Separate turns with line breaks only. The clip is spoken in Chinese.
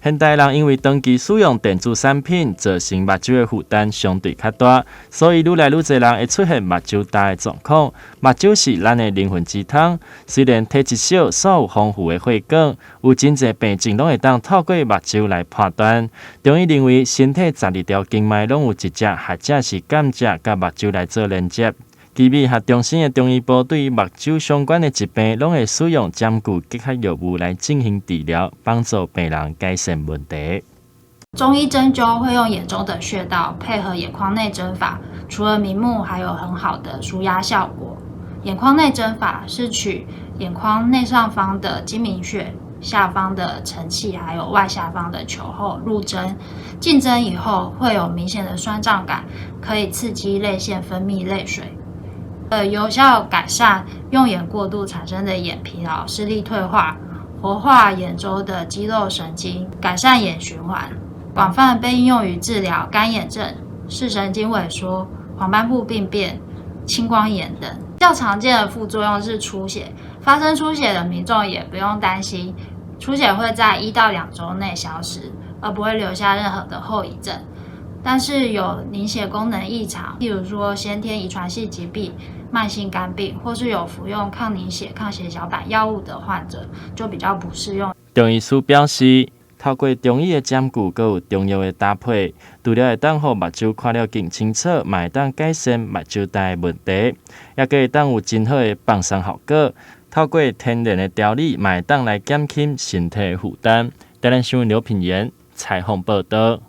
现代人因为长期使用电子产品，造成目睭的负担相对较大，所以愈来愈侪人会出现目睭大的状况。目睭是咱的灵魂之窗，虽然体积小，所有丰富的血管，有真侪病症拢会当透过目睭来判断。中医认为，身体12条经脉拢有一只或者是感觉甲目睭来做连接。奇美和中心的中医部对于目睭相关的疾病，拢会使用针具结合药物来进行治疗，帮助病人改善问题。
中医针灸会用眼中的穴道配合眼眶内针法，除了明目，还有很好的舒压效果。眼眶内针法是取眼眶内上方的睛明穴、下方的承泣，还有外下方的球后入针。进针以后会有明显的酸胀感，可以刺激泪腺分泌泪水。有效改善用眼过度产生的眼疲劳、视力退化，活化眼周的肌肉神经，改善眼循环。广泛被应用于治疗干眼症、视神经萎缩、黄斑部病变、青光眼等。较常见的副作用是出血，发生出血的民众也不用担心，出血会在1到2周内消失，而不会留下任何的后遗症。但是有凝血功能异常，例如说先天遗传性疾病、慢性肝病，或是有服用抗凝血、抗血小板药物的患者，就比较不适用。
中医师表示，透过中医的针具，佮有中药的搭配，除了会当互目睭看了更清楚，嘛会当改善目睭大的问题，也佮会当有真好的放松效果。透过天然的调理，嘛会当来减轻身体的负担。台南新闻刘品言采访报道。